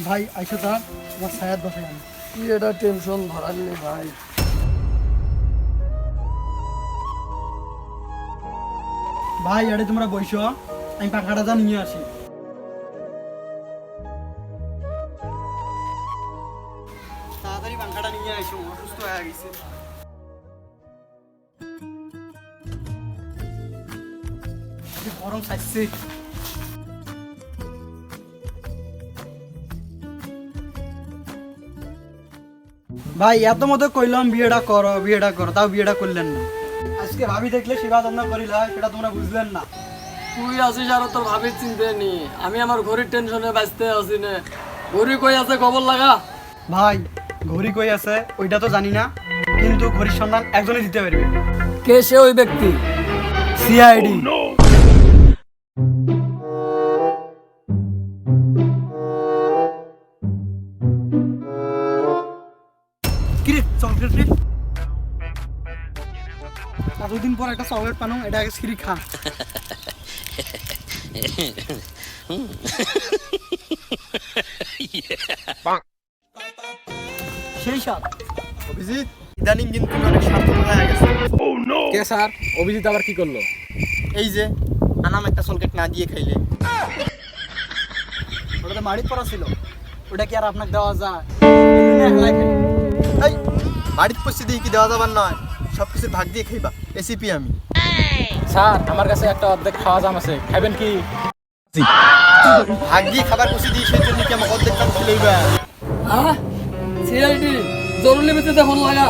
ভাই আইসো তা আমার সায়াদ বসাই আমি। কি এটা টেনশন ধরালি ভাই। ভাই আরে তোমরা বইসো, আমি পাখাটা যা নিয়ে আসি। তাড়াতাড়ি পাখাটা নিয়ে আইসো, অসুস্থ হয়ে গেছে। গরম খাইছে। ভাই এত মতো কইলাম বিয়েটা করো, তাও বিয়েটা করলেন না। আজকে ভাবি দেখলে সেবা যত্ন করিলা, সেটা তোমরা বুঝলেন না। তুই আছিস আর তোর ভাবির চিনতে নি, আমি আমার ঘড়ির টেনশনে বাঁচতে আছি না। ঘড়ি কই আছে খবর লাগা। ভাই ঘড়ি কই আছে ওইটা তো জানি না, কিন্তু ঘড়ির সন্ধান একজনই দিতে পারবে। কে সে ওই ব্যক্তি? সিআইডি। কিরে চকলেট রে, এতদিন পর একটা চকলেট পানো, এটা আগে সিঁড়ি খা। সেই সাথ অভিজিৎ, ইদানিং কিন্তু তুমি অনেক স্বার্থপর হয়ে গেছে। কে স্যার? অভিজিৎ আবার কি করলো? এই যে আনাম একটা সলকেট না দিয়ে খাইলে। ওটা তো মাড়ি পড়া ছিল, ওটা কি আর আপনাকে দেওয়া যায়? এই বাড়ির পরিস্থিতি কি দেওয়া যাবার নয়, সব কিছুর ভাগ দিয়ে খাইবা। এসিপি আমি। স্যার আমার কাছে একটা অর্ধেক খাওয়া জাম আছে, খাবেন কি? ভাগ দিয়ে খাবার পয়সা দিয়ে সেই জন্য কি আমাকে অর্ধেক কাজ লইবা? হ্যাঁ সিআইডি জরুরি ভিত্তিতে ফোন লাগা।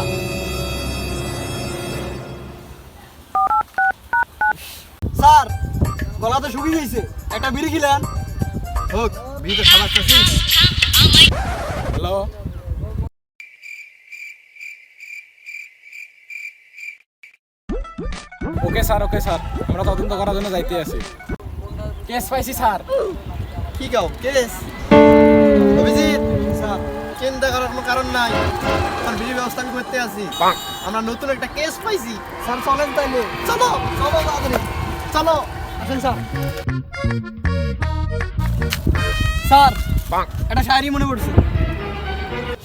স্যার গলা তো শুকিয়ে গেছে, একটা বিড়ি খেলেন। হোক বিড়ি তো খাবার চাচ্ছি। হ্যালো, ওকে স্যার আমরা তদন্ত করার জন্য যাইতে আছি। কেস পাইছি স্যার। কি গাও কেস? অভিজিৎ, স্যার চিন্তা করার কোনো কারণ নাই, আমার বিড়ির ব্যবস্থা আমি করতে আছি। আমরা নতুন একটা কেস পাইছি। স্যার চলেন তাইলে। চলো চলো তাড়াতাড়ি চলো। আসেন স্যার। স্যার একটা শায়রি মনে পড়ছে।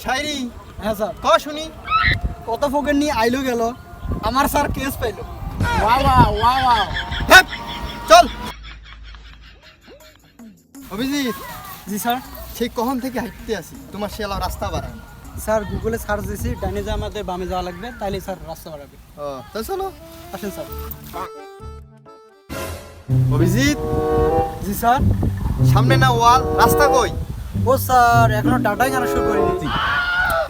শায়রি? হ্যাঁ স্যার। ক শুনি। কত ফোকের নিয়ে আইলো গেল, আমার স্যার কেস পাইলো। হ্যাঁ, চল। অভিজিৎ, জি স্যার। সেই কখন থেকে হাঁটতে আসি, তোমার শেলা রাস্তা বাড়ায়। স্যার গুগলে সার্চ দিয়েছি, ডাইনে যা আমাদের বামে যাওয়া লাগবে, তাইলে স্যার রাস্তা বাড়াবে। ও তো চলো। আসেন স্যার। অভিজিৎ, জি স্যার। সামনে না ওয়াল, রাস্তা কই? ও স্যার এখনো ডাটাই জানা শুরু করিনি।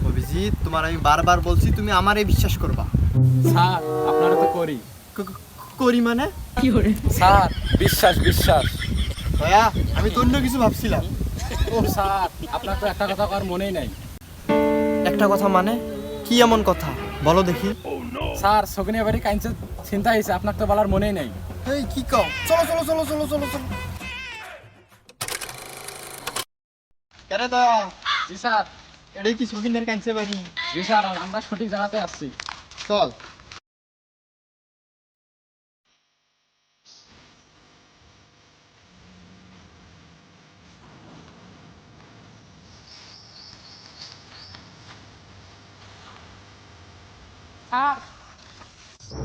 অভিজিৎ, তোমার আমি বারবার বলছি, তুমি আমারে বিশ্বাস করবা। স্যার আপনারা তো করি। করি মানে? স্যার বিশ্বাস। দয়া, আমি তো অন্য কিছু ভাবছিলাম। ও স্যার আপনার তো একটা কথা আর মনেই নাই। একটা কথা মানে? কি এমন কথা বলো দেখি। স্যার সগনিয়া বাড়ি কাইনছে চিন্তা হয়েছে, আপনার তো বলার মনেই নাই। এই কি কও? চলো চলো চলো চলো চলো চলো। কেন দয়া? জি স্যার। এটাই কি সখিনের কাঁদছে বাড়ি? জি স্যার, আমরা সঠিক জায়গাতে আসছি। চল।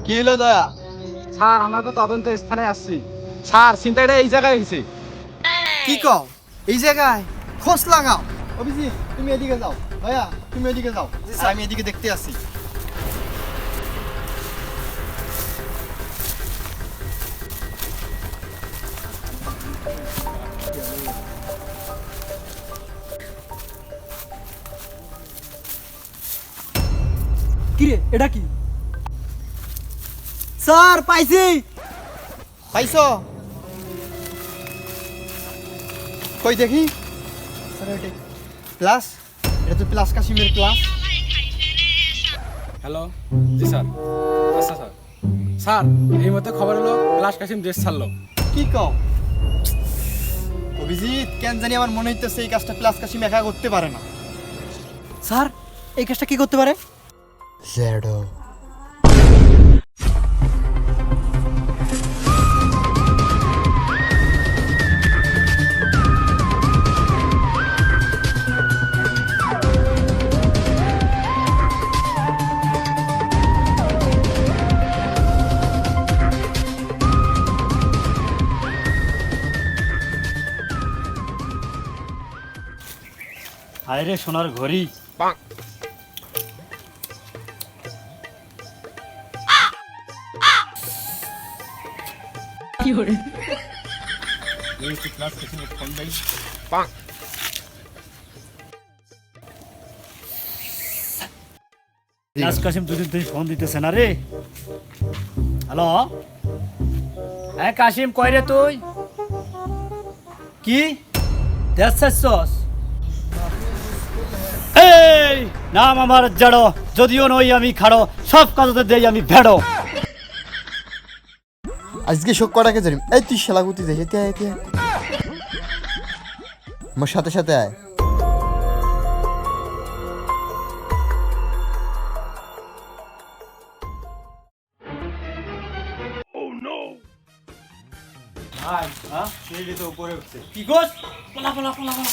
কি হলো দয়া? স্যার আমরা তো তদন্ত স্থানে আসছি। স্যার চিন্তাটা এই জায়গায় হয়েছে। কি কও? এই জায়গায় খোঁজ লাগাও। অভিজিৎ, তুমি এদিকে যাও। দয়া, তুমি এদিকে যাও, আর আমি এদিকে দেখতে আসি। কিরে এটা কি? স্যার পাইছি। পাইছো? কই দেখি। স্যার এটাই। প্লাস, এটা তো প্লাস কাশিমের প্লাস। হ্যালো, জি স্যার। আচ্ছা স্যার। স্যার এই মধ্যে খবর হলো ক্লাস কাশিম দেশ ছাড়লো। কি কও? অভিজিৎ, কেন জানি আমার মনে হইতেছে এই কাজটা প্লাস কাশিম একা করতে পারে না। স্যার এই কাজটা কি করতে পারে? জ্যাডো। হায় রে সোনার ঘড়ি। ক্লাস কাশিম দুদিন তুই ফোন দিতেছে না রে। হ্যালো, হ্যাঁ কাশিম কই রে তুই? কি দেখছস? এই নাম আমার জড়ো, যদিও নই আমি খাড়ো, সব কাজতে দেই আমি ভেড়ো। আজকে শোক কটাকে জানি। এই তুই শালাগুতি দে, এতে আয়, এতে আয়। আমার সাথে সাথে আয়। ভাই হ্যাঁ সিঁড়ি তো উপরে উঠছে। কি গোস? পলা পলা পলা পলা।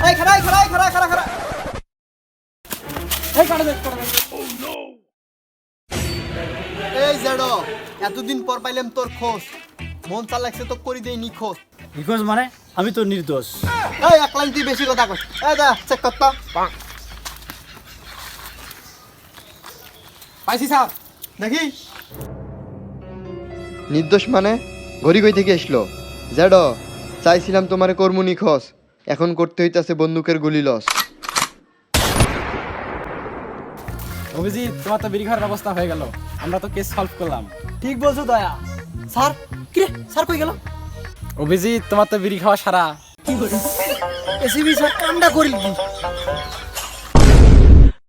এই খাড়া খাড়া খাড়া খাড়া খাড়া এই কাটা দে কাটা দে। এই জেডো, এতদিন পর পাইলাম তোর খোঁজ। মন চাল লাগছে তো করি দেই নি খোঁজ। বিকজ মানে আমি তো নির্দোষ। এই একলাই তুই বেশি কথা কস। এই দা চেক কর তো। পাইছি স্যার, দেখি। নির্দোষ মানে ঘড়ি কই থেকে আসলো? জেডো, চাইছিলাম তোমারে কর্মনি খোঁজ, এখন করতে হইতাছে বন্দুকের গুলি লস। অভিজিৎ, তোমার তো বিড়ি খাওয়ার ব্যবস্থা হয়ে গেল, আমরা তো কেস সলভ করলাম। ঠিক বলছো দয়া। স্যার কি রে স্যার কই গেল? অভিজিৎ, তোমার তো বিড়ি খাওয়া সারা। কি করে এসিবি স্যার কামটা করিল কি?